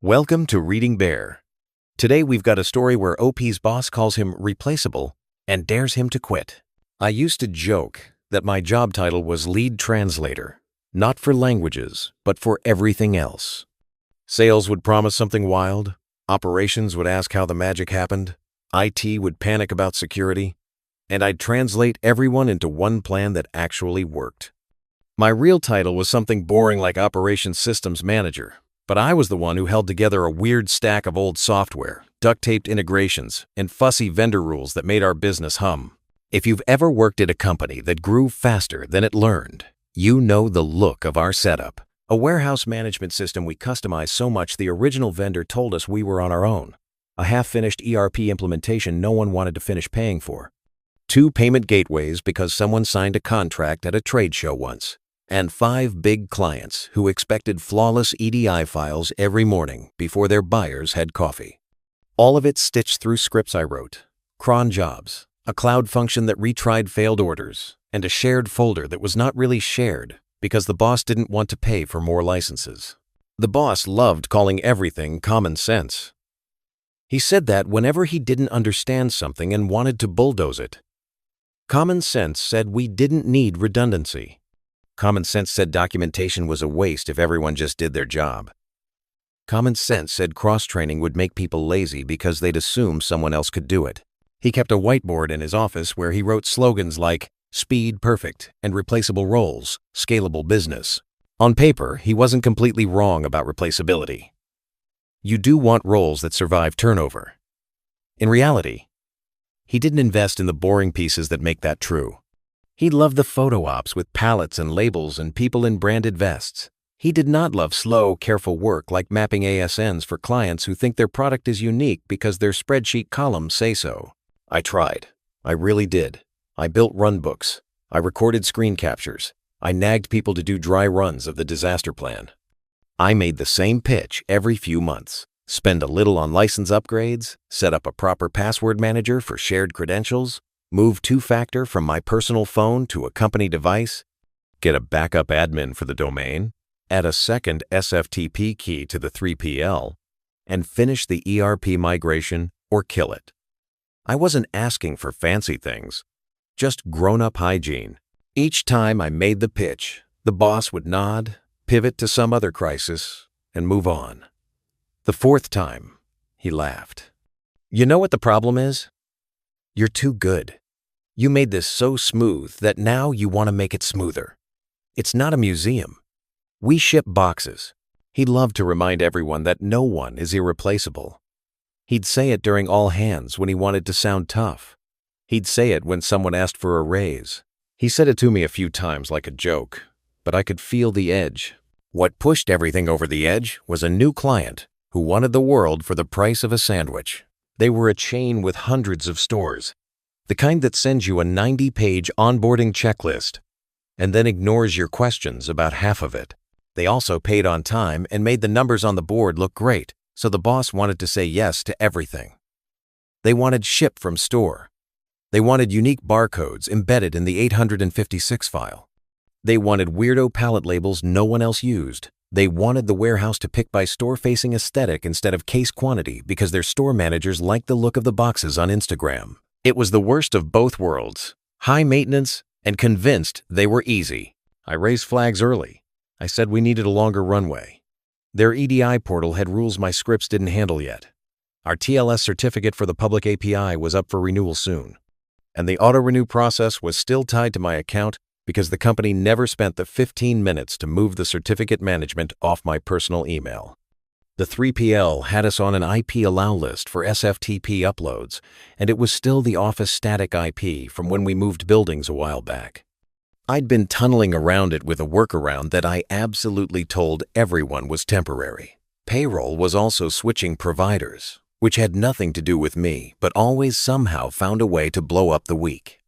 Welcome to Reading Bear. Today we've got a story where OP's boss calls him Replaceable and dares him to quit. I used to joke that my job title was lead translator, not for languages, but for everything else. Sales would promise something wild, operations would ask how the magic happened, IT would panic about security, and I'd translate everyone into one plan that actually worked. My real title was something boring like Operations Systems Manager, but I was the one who held together a weird stack of old software, duct-taped integrations, and fussy vendor rules that made our business hum. If you've ever worked at a company that grew faster than it learned, you know the look of our setup. A warehouse management system we customized so much the original vendor told us we were on our own. A half-finished ERP implementation no one wanted to finish paying for. 2 payment gateways because someone signed a contract at a trade show once. And 5 big clients who expected flawless EDI files every morning before their buyers had coffee. All of it stitched through scripts I wrote, cron jobs, a cloud function that retried failed orders, and a shared folder that was not really shared because the boss didn't want to pay for more licenses. The boss loved calling everything common sense. He said that whenever he didn't understand something and wanted to bulldoze it. Common sense said we didn't need redundancy. Common sense said documentation was a waste if everyone just did their job. Common sense said cross-training would make people lazy because they'd assume someone else could do it. He kept a whiteboard in his office where he wrote slogans like Speed Perfect and Replaceable Roles, Scalable Business. On paper, he wasn't completely wrong about replaceability. You do want roles that survive turnover. In reality, he didn't invest in the boring pieces that make that true. He loved the photo ops with palettes and labels and people in branded vests. He did not love slow, careful work like mapping ASNs for clients who think their product is unique because their spreadsheet columns say so. I tried. I really did. I built run books. I recorded screen captures. I nagged people to do dry runs of the disaster plan. I made the same pitch every few months. Spend a little on license upgrades, set up a proper password manager for shared credentials, move 2-factor from my personal phone to a company device, get a backup admin for the domain, add a second SFTP key to the 3PL, and finish the ERP migration or kill it. I wasn't asking for fancy things, just grown-up hygiene. Each time I made the pitch, the boss would nod, pivot to some other crisis, and move on. The 4th time, he laughed. You know what the problem is? You're too good. You made this so smooth that now you want to make it smoother. It's not a museum. We ship boxes. He loved to remind everyone that no one is irreplaceable. He'd say it during all hands when he wanted to sound tough. He'd say it when someone asked for a raise. He said it to me a few times like a joke, but I could feel the edge. What pushed everything over the edge was a new client who wanted the world for the price of a sandwich. They were a chain with hundreds of stores. The kind that sends you a 90-page onboarding checklist and then ignores your questions about half of it. They also paid on time and made the numbers on the board look great, so the boss wanted to say yes to everything. They wanted ship from store. They wanted unique barcodes embedded in the 856 file. They wanted weirdo pallet labels no one else used. They wanted the warehouse to pick by store-facing aesthetic instead of case quantity because their store managers liked the look of the boxes on Instagram. It was the worst of both worlds, high maintenance and convinced they were easy. I raised flags early. I said we needed a longer runway. Their EDI portal had rules my scripts didn't handle yet. Our TLS certificate for the public API was up for renewal soon. And the auto-renew process was still tied to my account because the company never spent the 15 minutes to move the certificate management off my personal email. The 3PL had us on an IP allow list for SFTP uploads, and it was still the office static IP from when we moved buildings a while back. I'd been tunneling around it with a workaround that I absolutely told everyone was temporary. Payroll was also switching providers, which had nothing to do with me, but always somehow found a way to blow up the week.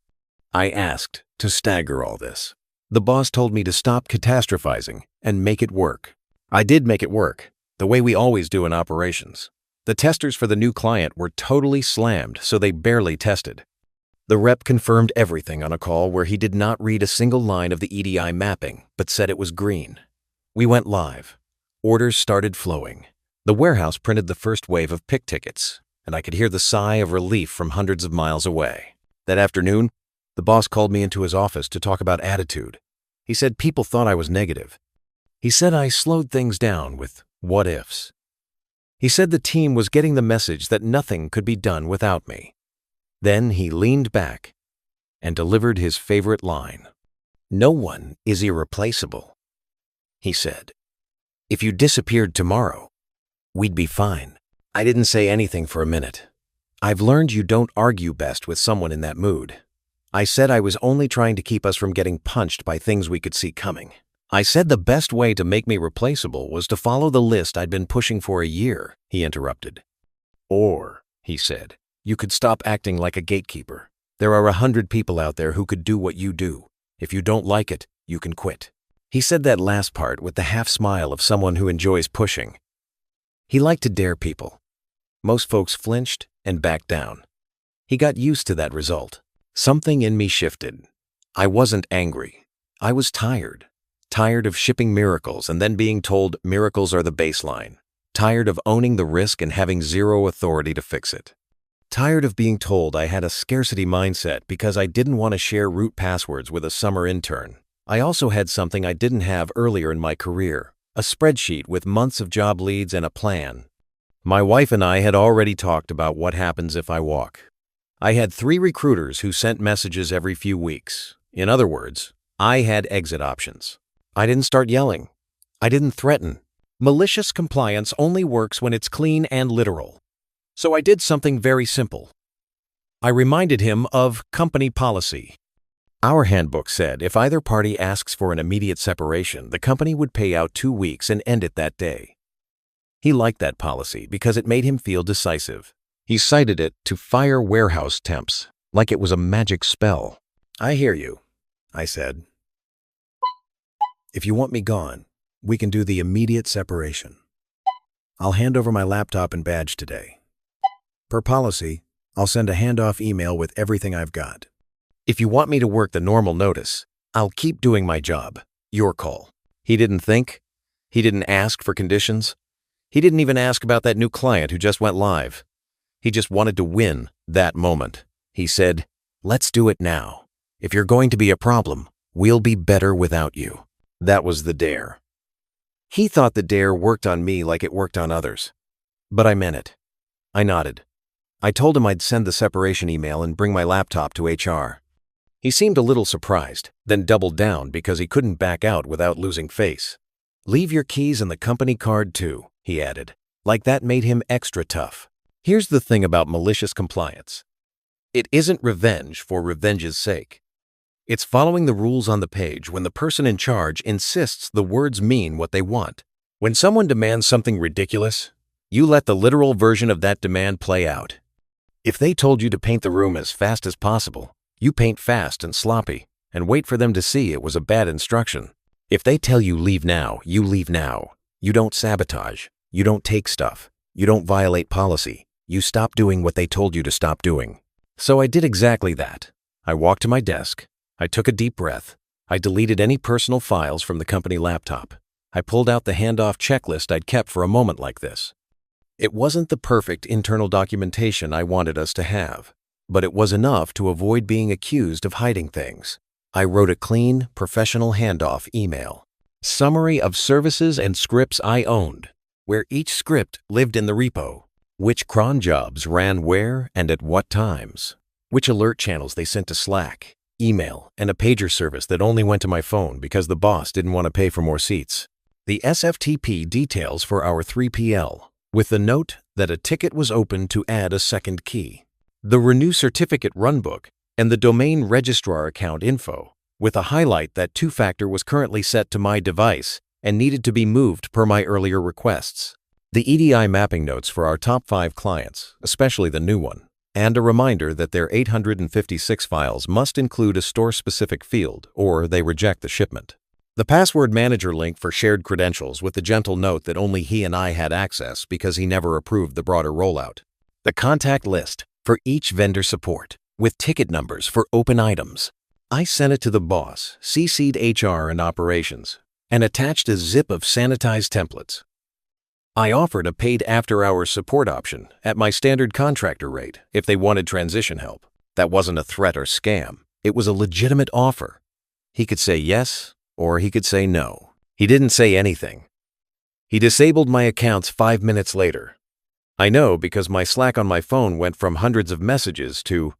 I asked to stagger all this. The boss told me to stop catastrophizing and make it work. I did make it work, the way we always do in operations. The testers for the new client were totally slammed, so they barely tested. The rep confirmed everything on a call where he did not read a single line of the EDI mapping, but said it was green. We went live. Orders started flowing. The warehouse printed the first wave of pick tickets, and I could hear the sigh of relief from hundreds of miles away. That afternoon, the boss called me into his office to talk about attitude. He said people thought I was negative. He said I slowed things down with what-ifs. He said the team was getting the message that nothing could be done without me. Then he leaned back and delivered his favorite line. "No one is irreplaceable," he said. "If you disappeared tomorrow, we'd be fine." I didn't say anything for a minute. I've learned you don't argue best with someone in that mood. I said I was only trying to keep us from getting punched by things we could see coming. I said the best way to make me replaceable was to follow the list I'd been pushing for a year, he interrupted. Or, he said, you could stop acting like a gatekeeper. There are 100 people out there who could do what you do. If you don't like it, you can quit. He said that last part with the half smile of someone who enjoys pushing. He liked to dare people. Most folks flinched and backed down. He got used to that result. Something in me shifted. I wasn't angry. I was tired. Tired of shipping miracles and then being told miracles are the baseline. Tired of owning the risk and having zero authority to fix it. Tired of being told I had a scarcity mindset because I didn't want to share root passwords with a summer intern. I also had something I didn't have earlier in my career, a spreadsheet with months of job leads and a plan. My wife and I had already talked about what happens if I walk. I had 3 recruiters who sent messages every few weeks. In other words, I had exit options. I didn't start yelling. I didn't threaten. Malicious compliance only works when it's clean and literal. So I did something very simple. I reminded him of company policy. Our handbook said if either party asks for an immediate separation, the company would pay out 2 weeks and end it that day. He liked that policy because it made him feel decisive. He cited it to fire warehouse temps, like it was a magic spell. I hear you, I said. If you want me gone, we can do the immediate separation. I'll hand over my laptop and badge today. Per policy, I'll send a handoff email with everything I've got. If you want me to work the normal notice, I'll keep doing my job. Your call. He didn't think. He didn't ask for conditions. He didn't even ask about that new client who just went live. He just wanted to win that moment. He said, "Let's do it now. If you're going to be a problem, we'll be better without you." That was the dare. He thought the dare worked on me like it worked on others. But I meant it. I nodded. I told him I'd send the separation email and bring my laptop to HR. He seemed a little surprised, then doubled down because he couldn't back out without losing face. "Leave your keys and the company card too," he added. Like that made him extra tough. Here's the thing about malicious compliance. It isn't revenge for revenge's sake. It's following the rules on the page when the person in charge insists the words mean what they want. When someone demands something ridiculous, you let the literal version of that demand play out. If they told you to paint the room as fast as possible, you paint fast and sloppy and wait for them to see it was a bad instruction. If they tell you leave now, you leave now. You don't sabotage. You don't take stuff. You don't violate policy. You stop doing what they told you to stop doing. So I did exactly that. I walked to my desk. I took a deep breath. I deleted any personal files from the company laptop. I pulled out the handoff checklist I'd kept for a moment like this. It wasn't the perfect internal documentation I wanted us to have, but it was enough to avoid being accused of hiding things. I wrote a clean, professional handoff email. Summary of services and scripts I owned, where each script lived in the repo. Which cron jobs ran where and at what times. Which alert channels they sent to Slack, email, and a pager service that only went to my phone because the boss didn't want to pay for more seats. The SFTP details for our 3PL, with the note that a ticket was open to add a second key. The renew certificate runbook and the domain registrar account info, with a highlight that 2-factor was currently set to my device and needed to be moved per my earlier requests. The EDI mapping notes for our top 5 clients, especially the new one, and a reminder that their 856 files must include a store-specific field or they reject the shipment. The password manager link for shared credentials with the gentle note that only he and I had access because he never approved the broader rollout. The contact list for each vendor support with ticket numbers for open items. I sent it to the boss, CC'd HR and operations, and attached a zip of sanitized templates. I offered a paid after-hours support option at my standard contractor rate if they wanted transition help. That wasn't a threat or scam. It was a legitimate offer. He could say yes, or he could say no. He didn't say anything. He disabled my accounts 5 minutes later. I know because my Slack on my phone went from hundreds of messages to,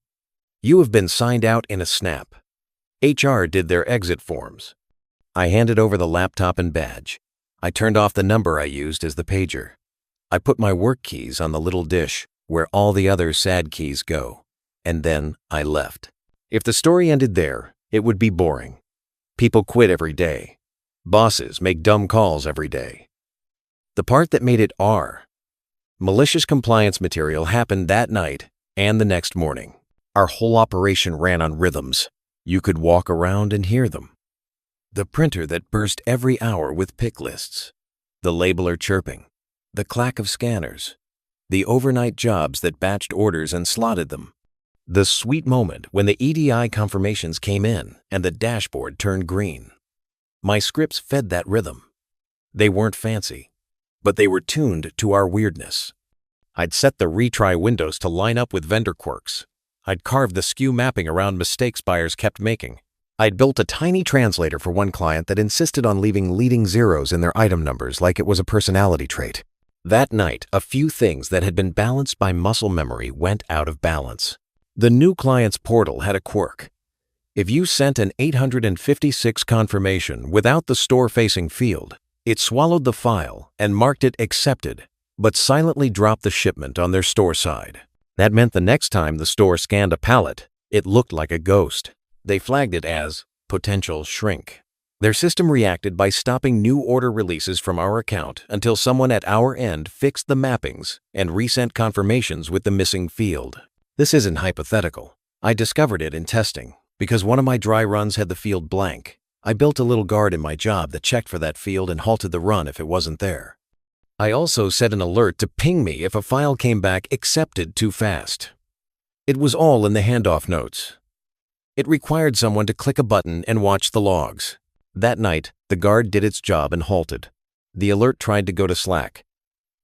"You have been signed out in a snap." HR did their exit forms. I handed over the laptop and badge. I turned off the number I used as the pager. I put my work keys on the little dish where all the other sad keys go. And then I left. If the story ended there, it would be boring. People quit every day. Bosses make dumb calls every day. The part that made it malicious compliance material happened that night and the next morning. Our whole operation ran on rhythms. You could walk around and hear them. The printer that burst every hour with pick lists. The labeler chirping. The clack of scanners. The overnight jobs that batched orders and slotted them. The sweet moment when the EDI confirmations came in and the dashboard turned green. My scripts fed that rhythm. They weren't fancy, but they were tuned to our weirdness. I'd set the retry windows to line up with vendor quirks. I'd carved the skew mapping around mistakes buyers kept making. I'd built a tiny translator for one client that insisted on leaving leading zeros in their item numbers like it was a personality trait. That night, a few things that had been balanced by muscle memory went out of balance. The new client's portal had a quirk. If you sent an 856 confirmation without the store-facing field, it swallowed the file and marked it accepted, but silently dropped the shipment on their store side. That meant the next time the store scanned a pallet, it looked like a ghost. They flagged it as potential shrink. Their system reacted by stopping new order releases from our account until someone at our end fixed the mappings and resent confirmations with the missing field. This isn't hypothetical. I discovered it in testing because one of my dry runs had the field blank. I built a little guard in my job that checked for that field and halted the run if it wasn't there. I also set an alert to ping me if a file came back accepted too fast. It was all in the handoff notes. It required someone to click a button and watch the logs. That night, the guard did its job and halted. The alert tried to go to Slack.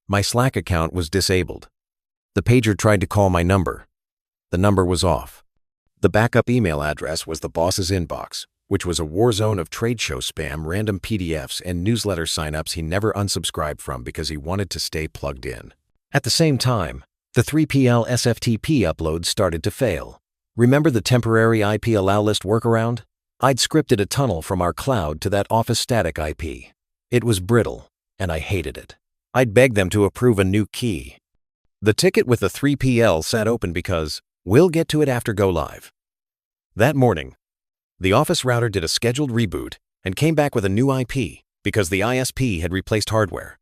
My Slack account was disabled. The pager tried to call my number. The number was off. The backup email address was the boss's inbox, which was a war zone of trade show spam, random PDFs, and newsletter signups he never unsubscribed from because he wanted to stay plugged in. At the same time, the 3PL SFTP uploads started to fail. Remember the temporary IP allow list workaround? I'd scripted a tunnel from our cloud to that office static IP. It was brittle, and I hated it. I'd begged them to approve a new key. The ticket with the 3PL sat open because we'll get to it after go live. That morning, the office router did a scheduled reboot and came back with a new IP because the ISP had replaced hardware.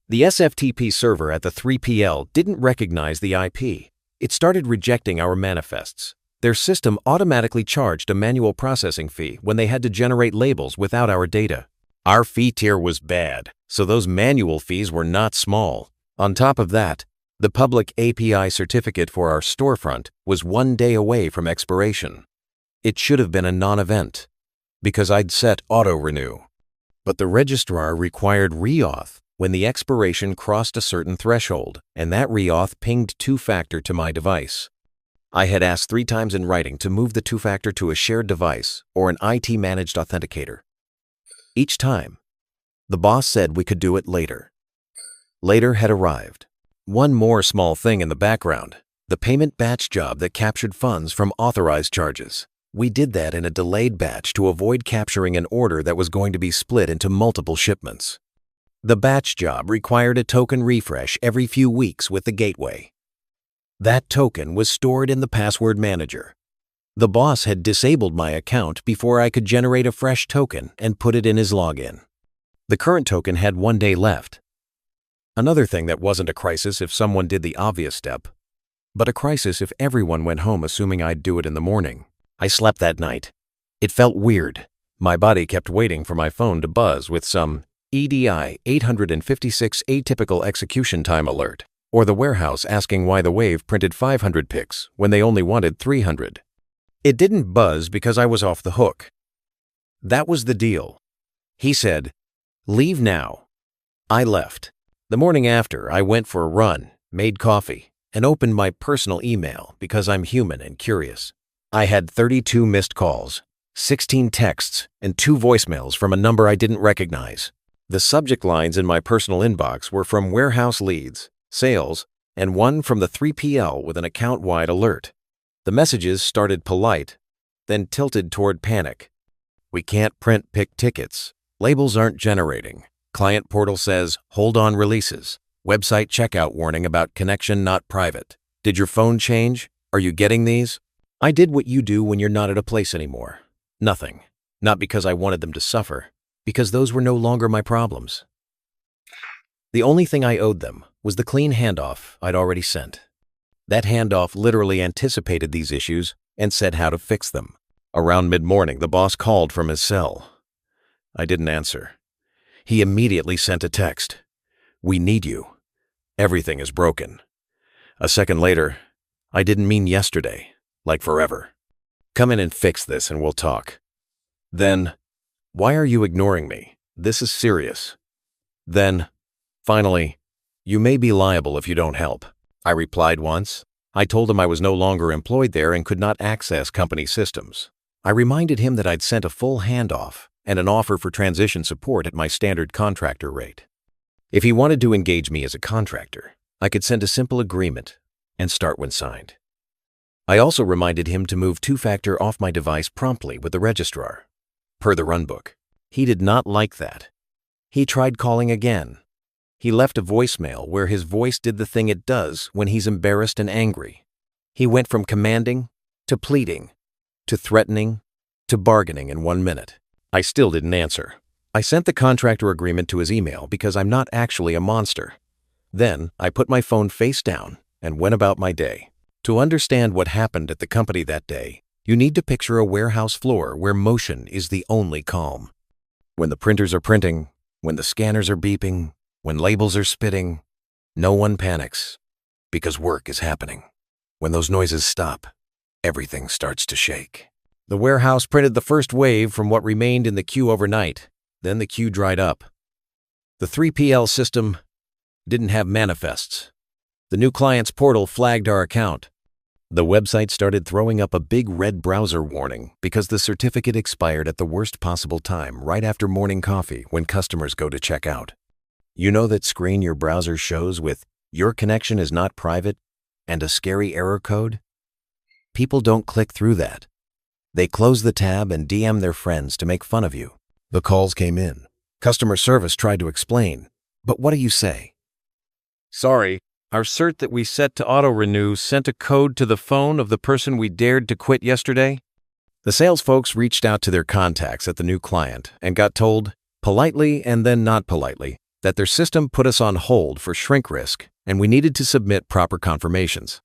The SFTP server at the 3PL didn't recognize the IP. It started rejecting our manifests. Their system automatically charged a manual processing fee when they had to generate labels without our data. Our fee tier was bad, so those manual fees were not small. On top of that, the public API certificate for our storefront was 1 day away from expiration. It should have been a non-event, because I'd set auto-renew. But the registrar required reauth when the expiration crossed a certain threshold, and that reauth pinged two-factor to my device. I had asked 3 times in writing to move the two-factor to a shared device or an IT-managed authenticator. Each time, the boss said we could do it later. Later had arrived. One more small thing in the background, the payment batch job that captured funds from authorized charges. We did that in a delayed batch to avoid capturing an order that was going to be split into multiple shipments. The batch job required a token refresh every few weeks with the gateway. That token was stored in the password manager. The boss had disabled my account before I could generate a fresh token and put it in his login. The current token had 1 day left. Another thing that wasn't a crisis if someone did the obvious step, but a crisis if everyone went home assuming I'd do it in the morning. I slept that night. It felt weird. My body kept waiting for my phone to buzz with some EDI 856 atypical execution time alert, or the warehouse asking why the wave printed 500 pics when they only wanted 300. It didn't buzz because I was off the hook. That was the deal. He said, "Leave now." I left. The morning after, I went for a run, made coffee, and opened my personal email because I'm human and curious. I had 32 missed calls, 16 texts, and 2 voicemails from a number I didn't recognize. The subject lines in my personal inbox were from warehouse leads, sales, and one from the 3PL with an account-wide alert. The messages started polite, then tilted toward panic. We can't print pick tickets. Labels aren't generating. Client portal says, hold on releases. Website checkout warning about connection not private. Did your phone change? Are you getting these? I did what you do when you're not at a place anymore. Nothing. Not because I wanted them to suffer, because those were no longer my problems. The only thing I owed them was the clean handoff I'd already sent. That handoff literally anticipated these issues and said how to fix them. Around mid-morning, the boss called from his cell. I didn't answer. He immediately sent a text. We need you. Everything is broken. A second later, I didn't mean yesterday, like forever. Come in and fix this and we'll talk. Then, why are you ignoring me? This is serious. Then, finally, you may be liable if you don't help. I replied once. I told him I was no longer employed there and could not access company systems. I reminded him that I'd sent a full handoff and an offer for transition support at my standard contractor rate. If he wanted to engage me as a contractor, I could send a simple agreement and start when signed. I also reminded him to move two-factor off my device promptly with the registrar, per the runbook. He did not like that. He tried calling again. He left a voicemail where his voice did the thing it does when he's embarrassed and angry. He went from commanding to pleading to threatening to bargaining in 1 minute. I still didn't answer. I sent the contractor agreement to his email because I'm not actually a monster. Then I put my phone face down and went about my day. To understand what happened at the company that day, you need to picture a warehouse floor where motion is the only calm. When the printers are printing, when the scanners are beeping, when labels are spitting, no one panics because work is happening. When those noises stop, everything starts to shake. The warehouse printed the first wave from what remained in the queue overnight. Then the queue dried up. The 3PL system didn't have manifests. The new client's portal flagged our account. The website started throwing up a big red browser warning because the certificate expired at the worst possible time right after morning coffee when customers go to check out. You know that screen your browser shows with "Your connection is not private" and a scary error code? People don't click through that. They close the tab and DM their friends to make fun of you. The calls came in. Customer service tried to explain. But what do you say? Sorry, our cert that we set to auto-renew sent a code to the phone of the person we dared to quit yesterday. The sales folks reached out to their contacts at the new client and got told, politely and then not politely, that their system put us on hold for shrink risk and we needed to submit proper confirmations.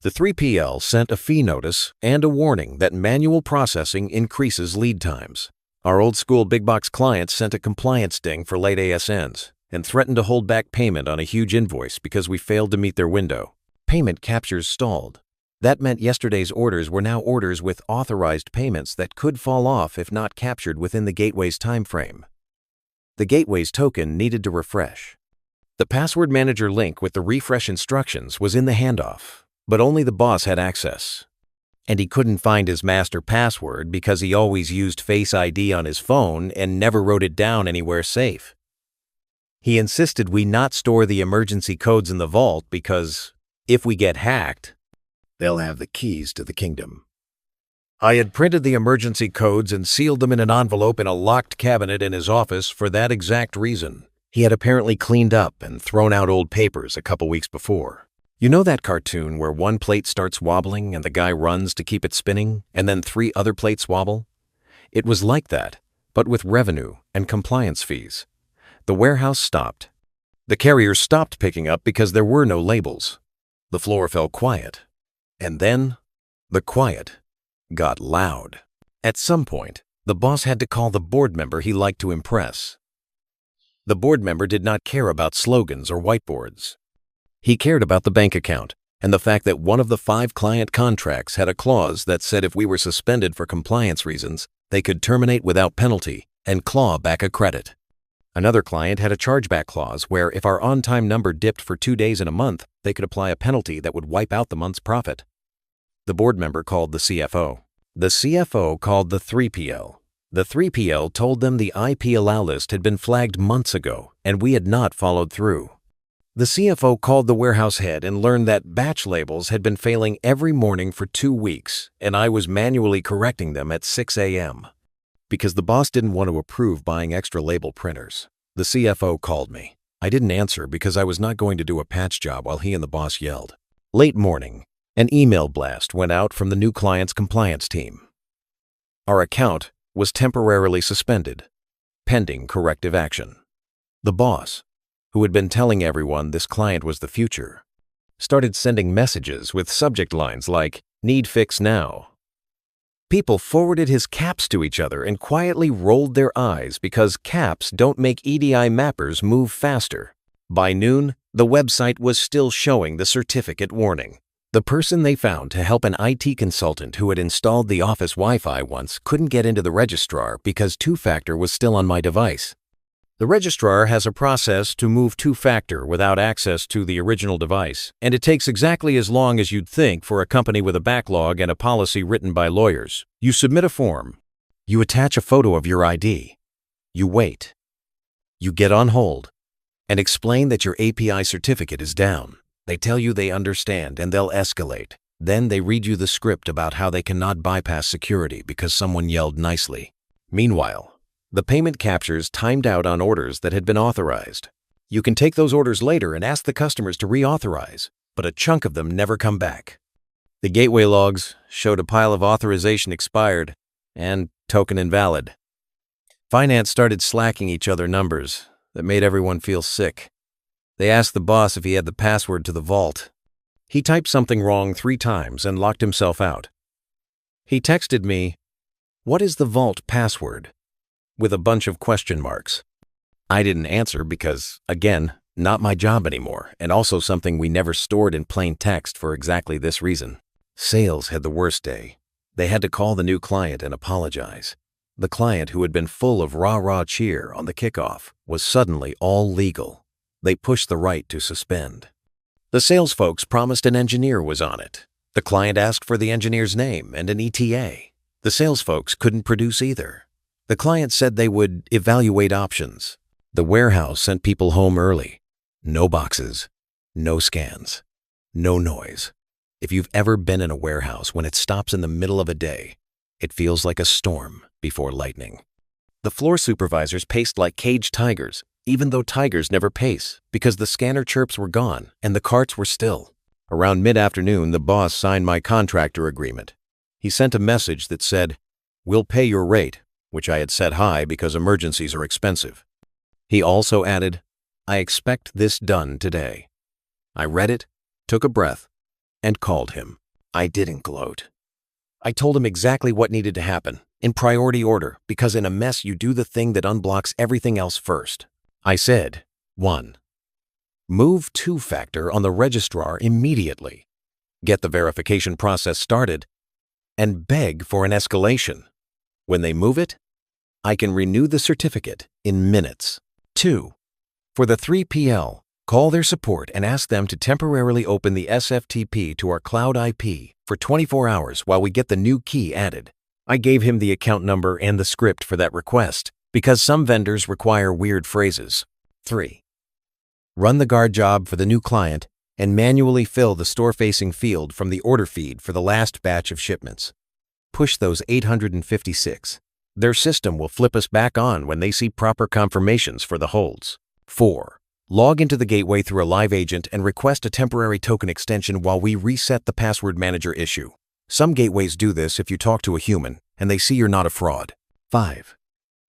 The 3PL sent a fee notice and a warning that manual processing increases lead times. Our old-school big-box clients sent a compliance ding for late ASNs and threatened to hold back payment on a huge invoice because we failed to meet their window. Payment captures stalled. That meant yesterday's orders were now orders with authorized payments that could fall off if not captured within the gateway's time frame. The gateway's token needed to refresh. The password manager link with the refresh instructions was in the handoff, but only the boss had access. And he couldn't find his master password because he always used Face ID on his phone and never wrote it down anywhere safe. He insisted we not store the emergency codes in the vault because, if we get hacked, they'll have the keys to the kingdom. I had printed the emergency codes and sealed them in an envelope in a locked cabinet in his office for that exact reason. He had apparently cleaned up and thrown out old papers a couple weeks before. You know that cartoon where one plate starts wobbling and the guy runs to keep it spinning, and then 3 other plates wobble? It was like that, but with revenue and compliance fees. The warehouse stopped. The carrier stopped picking up because there were no labels. The floor fell quiet. And then, the quiet got loud. At some point, the boss had to call the board member he liked to impress. The board member did not care about slogans or whiteboards. He cared about the bank account and the fact that one of the 5 client contracts had a clause that said if we were suspended for compliance reasons, they could terminate without penalty and claw back a credit. Another client had a chargeback clause where if our on-time number dipped for 2 days in a month, they could apply a penalty that would wipe out the month's profit. The board member called the CFO. The CFO called the 3PL. The 3PL told them the IP allow list had been flagged months ago and we had not followed through. The CFO called the warehouse head and learned that batch labels had been failing every morning for 2 weeks and I was manually correcting them at 6 a.m. Because the boss didn't want to approve buying extra label printers. The CFO called me. I didn't answer because I was not going to do a patch job while he and the boss yelled. Late morning, an email blast went out from the new client's compliance team. Our account was temporarily suspended, pending corrective action. The boss, who had been telling everyone this client was the future, started sending messages with subject lines like, "Need fix now." People forwarded his caps to each other and quietly rolled their eyes because caps don't make EDI mappers move faster. By noon, the website was still showing the certificate warning. The person they found to help an IT consultant who had installed the office Wi-Fi once couldn't get into the registrar because two-factor was still on my device. The registrar has a process to move two-factor without access to the original device, and it takes exactly as long as you'd think for a company with a backlog and a policy written by lawyers. You submit a form. You attach a photo of your ID. You wait. You get on hold and explain that your API certificate is down. They tell you they understand and they'll escalate. Then they read you the script about how they cannot bypass security because someone yelled nicely. Meanwhile, the payment captures timed out on orders that had been authorized. You can take those orders later and ask the customers to reauthorize, but a chunk of them never come back. The gateway logs showed a pile of authorization expired and token invalid. Finance started slacking each other numbers that made everyone feel sick. They asked the boss if he had the password to the vault. He typed something wrong 3 times and locked himself out. He texted me, "What is the vault password?" with a bunch of question marks. I didn't answer because, again, not my job anymore, and also something we never stored in plain text for exactly this reason. Sales had the worst day. They had to call the new client and apologize. The client, who had been full of rah-rah cheer on the kickoff, was suddenly all legal. They pushed the right to suspend. The sales folks promised an engineer was on it. The client asked for the engineer's name and an ETA. The sales folks couldn't produce either. The client said they would evaluate options. The warehouse sent people home early. No boxes, no scans, no noise. If you've ever been in a warehouse when it stops in the middle of a day, it feels like a storm before lightning. The floor supervisors paced like caged tigers, even though tigers never pace, because the scanner chirps were gone and the carts were still. Around mid-afternoon, the boss signed my contractor agreement. He sent a message that said, "We'll pay your rate," which I had set high because emergencies are expensive. He also added, "I expect this done today." I read it, took a breath, and called him. I didn't gloat. I told him exactly what needed to happen, in priority order, because in a mess you do the thing that unblocks everything else first. I said, 1. Move two-factor on the registrar immediately. Get the verification process started, and beg for an escalation. When they move it, I can renew the certificate in minutes. 2. For the 3PL, call their support and ask them to temporarily open the SFTP to our cloud IP for 24 hours while we get the new key added. I gave him the account number and the script for that request because some vendors require weird phrases. 3. Run the guard job for the new client and manually fill the store-facing field from the order feed for the last batch of shipments. Push those 856. Their system will flip us back on when they see proper confirmations for the holds. 4. Log into the gateway through a live agent and request a temporary token extension while we reset the password manager issue. Some gateways do this if you talk to a human and they see you're not a fraud. 5.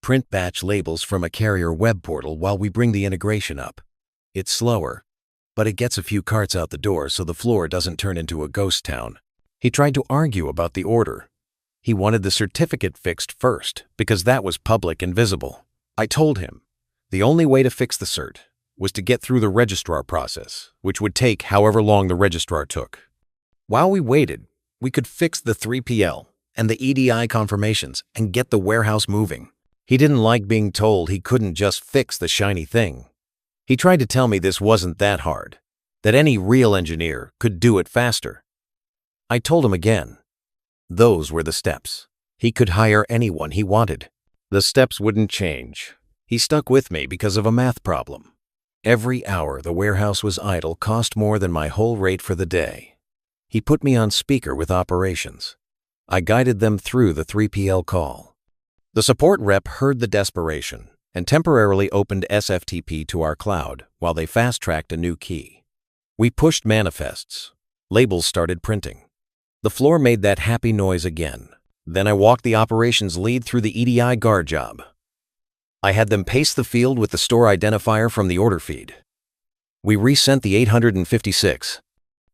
Print batch labels from a carrier web portal while we bring the integration up. It's slower, but it gets a few carts out the door so the floor doesn't turn into a ghost town. He tried to argue about the order. He wanted the certificate fixed first because that was public and visible. I told him the only way to fix the cert was to get through the registrar process, which would take however long the registrar took. While we waited, we could fix the 3PL and the EDI confirmations and get the warehouse moving. He didn't like being told he couldn't just fix the shiny thing. He tried to tell me this wasn't that hard, that any real engineer could do it faster. I told him again. Those were the steps. He could hire anyone he wanted. The steps wouldn't change. He stuck with me because of a math problem. Every hour the warehouse was idle cost more than my whole rate for the day. He put me on speaker with operations. I guided them through the 3PL call. The support rep heard the desperation and temporarily opened SFTP to our cloud while they fast-tracked a new key. We pushed manifests. Labels started printing. The floor made that happy noise again. Then I walked the operations lead through the EDI guard job. I had them paste the field with the store identifier from the order feed. We resent the 856.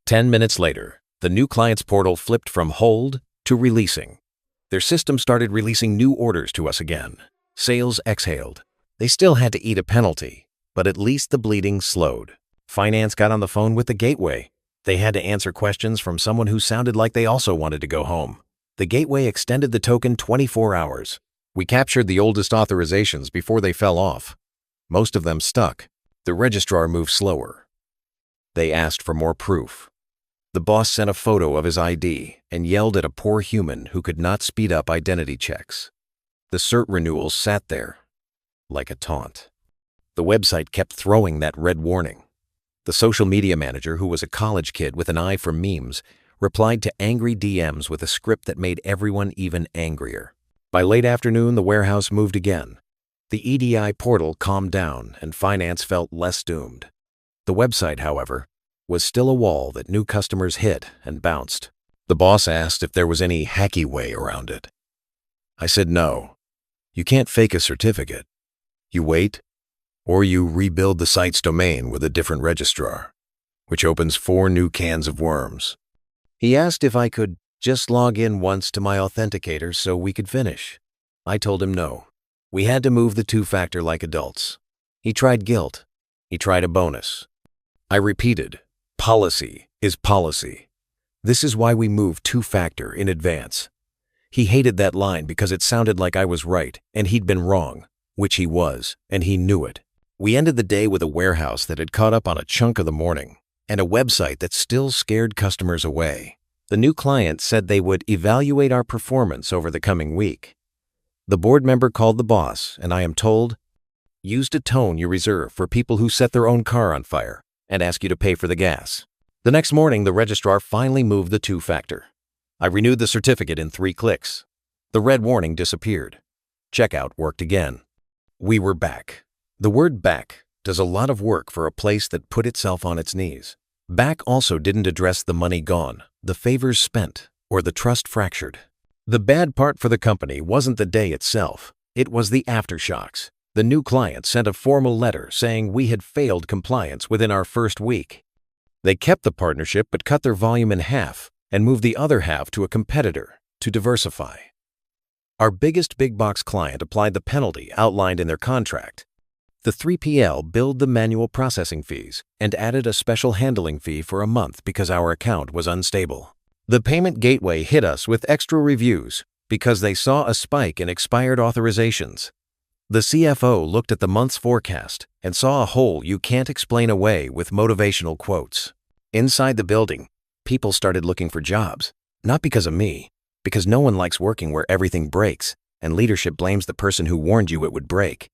10 minutes later, the new client's portal flipped from hold to releasing. Their system started releasing new orders to us again. Sales exhaled. They still had to eat a penalty, but at least the bleeding slowed. Finance got on the phone with the gateway. They had to answer questions from someone who sounded like they also wanted to go home. The gateway extended the token 24 hours. We captured the oldest authorizations before they fell off. Most of them stuck. The registrar moved slower. They asked for more proof. The boss sent a photo of his ID and yelled at a poor human who could not speed up identity checks. The cert renewals sat there like a taunt. The website kept throwing that red warning. The social media manager, who was a college kid with an eye for memes, replied to angry DMs with a script that made everyone even angrier. By late afternoon, the warehouse moved again. The EDI portal calmed down and finance felt less doomed. The website, however, was still a wall that new customers hit and bounced. The boss asked if there was any hacky way around it. I said no. You can't fake a certificate. You wait, or you rebuild the site's domain with a different registrar, which opens 4 new cans of worms. He asked if I could just log in once to my authenticator so we could finish. I told him no. We had to move the 2-factor like adults. He tried guilt. He tried a bonus. I repeated, policy is policy. This is why we move 2-factor in advance. He hated that line because it sounded like I was right and he'd been wrong, which he was, and he knew it. We ended the day with a warehouse that had caught up on a chunk of the morning and a website that still scared customers away. The new client said they would evaluate our performance over the coming week. The board member called the boss, and I am told, used a tone you reserve for people who set their own car on fire and ask you to pay for the gas. The next morning, the registrar finally moved the 2-factor. I renewed the certificate in 3 clicks. The red warning disappeared. Checkout worked again. We were back. The word back does a lot of work for a place that put itself on its knees. Back also didn't address the money gone, the favors spent, or the trust fractured. The bad part for the company wasn't the day itself. It was the aftershocks. The new client sent a formal letter saying we had failed compliance within our first week. They kept the partnership but cut their volume in half and moved the other half to a competitor to diversify. Our biggest big box client applied the penalty outlined in their contract. The 3PL billed the manual processing fees and added a special handling fee for a month because our account was unstable. The payment gateway hit us with extra reviews because they saw a spike in expired authorizations. The CFO looked at the month's forecast and saw a hole you can't explain away with motivational quotes. Inside the building, people started looking for jobs, not because of me, because no one likes working where everything breaks and leadership blames the person who warned you it would break.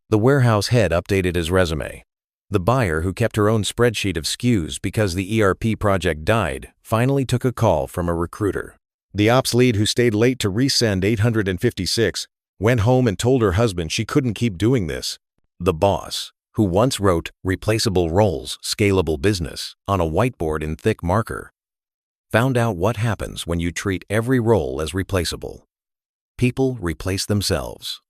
The warehouse head updated his resume. The buyer, who kept her own spreadsheet of SKUs because the ERP project died, finally took a call from a recruiter. The ops lead, who stayed late to resend 856, went home and told her husband she couldn't keep doing this. The boss, who once wrote "Replaceable roles, scalable business" on a whiteboard in thick marker, found out what happens when you treat every role as replaceable. People replace themselves.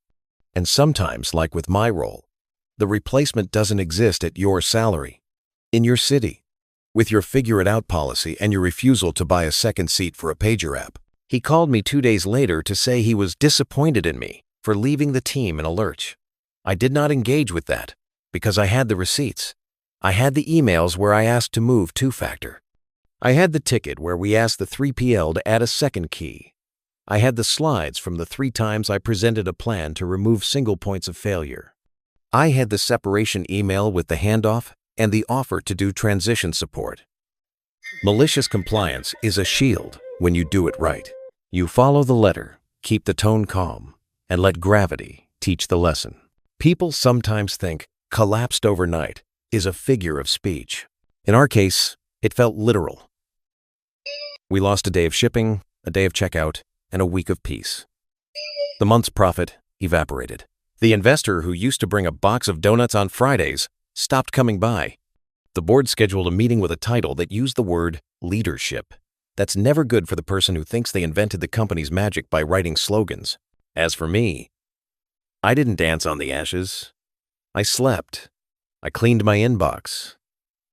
And sometimes, like with my role, the replacement doesn't exist at your salary, in your city, with your figure-it-out policy and your refusal to buy a second seat for a pager app. He called me 2 days later to say he was disappointed in me for leaving the team in a lurch. I did not engage with that because I had the receipts. I had the emails where I asked to move 2-factor. I had the ticket where we asked the 3PL to add a second key. I had the slides from the 3 times I presented a plan to remove single points of failure. I had the separation email with the handoff and the offer to do transition support. Malicious compliance is a shield when you do it right. You follow the letter, keep the tone calm, and let gravity teach the lesson. People sometimes think collapsed overnight is a figure of speech. In our case, it felt literal. We lost a day of shipping, a day of checkout, and a week of peace. The month's profit evaporated. The investor who used to bring a box of donuts on Fridays stopped coming by. The board scheduled a meeting with a title that used the word leadership. That's never good for the person who thinks they invented the company's magic by writing slogans. As for me, I didn't dance on the ashes. I slept. I cleaned my inbox.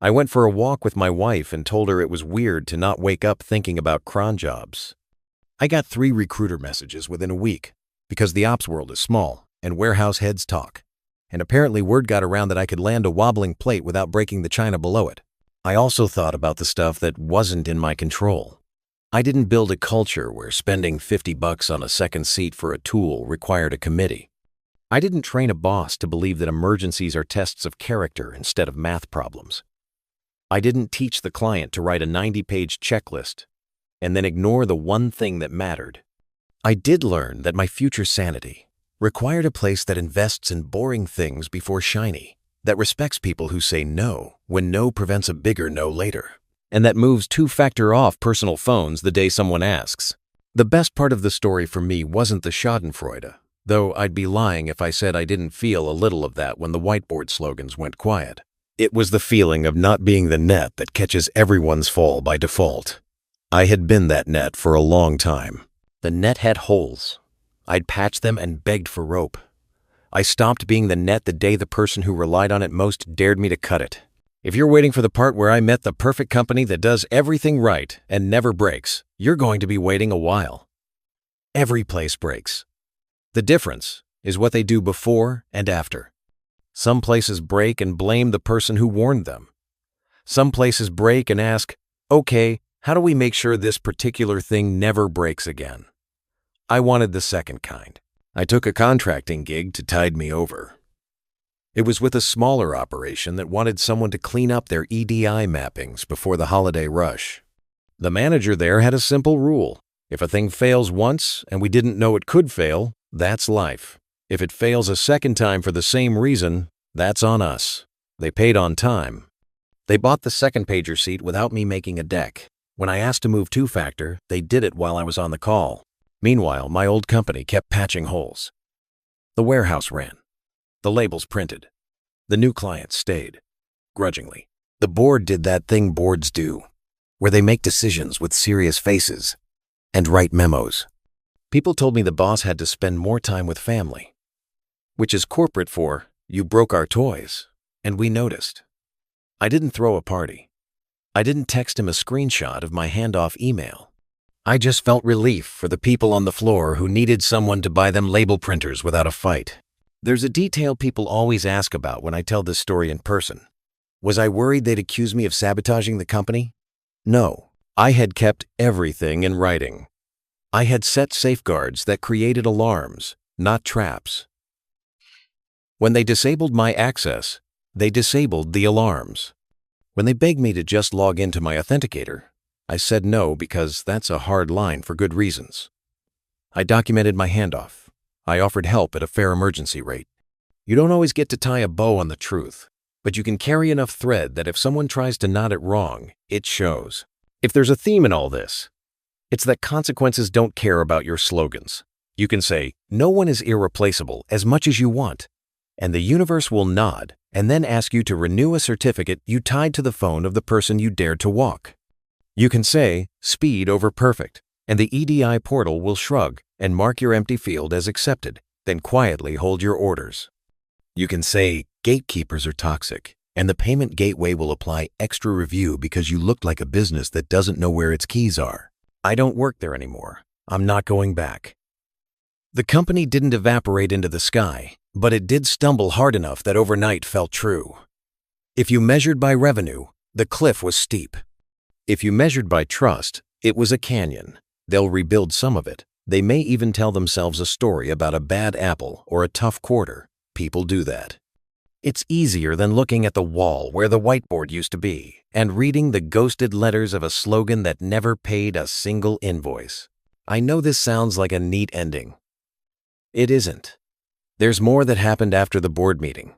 I went for a walk with my wife and told her it was weird to not wake up thinking about cron jobs. I got 3 recruiter messages within a week because the ops world is small and warehouse heads talk. And apparently word got around that I could land a wobbling plate without breaking the china below it. I also thought about the stuff that wasn't in my control. I didn't build a culture where spending $50 on a second seat for a tool required a committee. I didn't train a boss to believe that emergencies are tests of character instead of math problems. I didn't teach the client to write a 90-page checklist and then ignore the one thing that mattered. I did learn that my future sanity required a place that invests in boring things before shiny, that respects people who say no when no prevents a bigger no later, and that moves 2-factor off personal phones the day someone asks. The best part of the story for me wasn't the schadenfreude, though I'd be lying if I said I didn't feel a little of that when the whiteboard slogans went quiet. It was the feeling of not being the net that catches everyone's fall by default. I had been that net for a long time. The net had holes. I'd patched them and begged for rope. I stopped being the net the day the person who relied on it most dared me to cut it. If you're waiting for the part where I met the perfect company that does everything right and never breaks, you're going to be waiting a while. Every place breaks. The difference is what they do before and after. Some places break and blame the person who warned them. Some places break and ask, okay, how do we make sure this particular thing never breaks again? I wanted the second kind. I took a contracting gig to tide me over. It was with a smaller operation that wanted someone to clean up their EDI mappings before the holiday rush. The manager there had a simple rule. If a thing fails once and we didn't know it could fail, that's life. If it fails a second time for the same reason, that's on us. They paid on time. They bought the second pager seat without me making a deck. When I asked to move 2-factor, they did it while I was on the call. Meanwhile, my old company kept patching holes. The warehouse ran. The labels printed. The new clients stayed, grudgingly. The board did that thing boards do, where they make decisions with serious faces and write memos. People told me the boss had to spend more time with family, which is corporate for, you broke our toys, and we noticed. I didn't throw a party. I didn't text him a screenshot of my handoff email. I just felt relief for the people on the floor who needed someone to buy them label printers without a fight. There's a detail people always ask about when I tell this story in person. Was I worried they'd accuse me of sabotaging the company? No, I had kept everything in writing. I had set safeguards that created alarms, not traps. When they disabled my access, they disabled the alarms. When they begged me to just log into my authenticator, I said no because that's a hard line for good reasons. I documented my handoff. I offered help at a fair emergency rate. You don't always get to tie a bow on the truth, but you can carry enough thread that if someone tries to knot it wrong, it shows. If there's a theme in all this, it's that consequences don't care about your slogans. You can say, no one is irreplaceable as much as you want, and the universe will nod and then ask you to renew a certificate you tied to the phone of the person you dared to walk. You can say, speed over perfect, and the EDI portal will shrug and mark your empty field as accepted, then quietly hold your orders. You can say, gatekeepers are toxic, and the payment gateway will apply extra review because you look like a business that doesn't know where its keys are. I don't work there anymore. I'm not going back. The company didn't evaporate into the sky, but it did stumble hard enough that overnight felt true. If you measured by revenue, the cliff was steep. If you measured by trust, it was a canyon. They'll rebuild some of it, They may even tell themselves a story about a bad apple or a tough quarter. People do that. It's easier than looking at the wall where the whiteboard used to be and reading the ghosted letters of a slogan that never paid a single invoice. I know this sounds like a neat ending. It isn't. There's more that happened after the board meeting.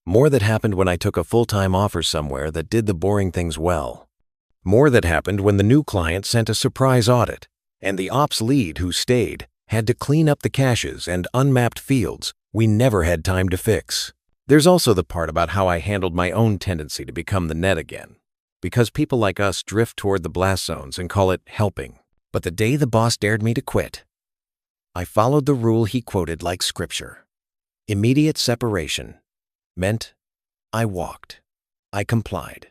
More that happened when I took a full-time offer somewhere that did the boring things well. More that happened when the new client sent a surprise audit, and the ops lead who stayed had to clean up the caches and unmapped fields we never had time to fix. There's also the part about how I handled my own tendency to become the net again, because people like us drift toward the blast zones and call it helping. But the day the boss dared me to quit, I followed the rule he quoted like scripture. Immediate separation meant I walked. I complied.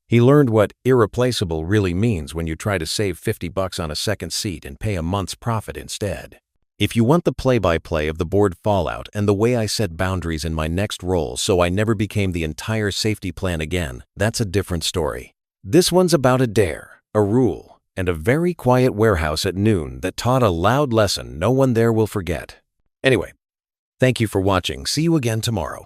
He learned what irreplaceable really means when you try to save $50 on a second seat and pay a month's profit instead. If you want the play-by-play of the board fallout and the way I set boundaries in my next role so I never became the entire safety plan again, that's a different story. This one's about a dare, a rule, and a very quiet warehouse at noon that taught a loud lesson no one there will forget. Anyway, thank you for watching. See you again tomorrow.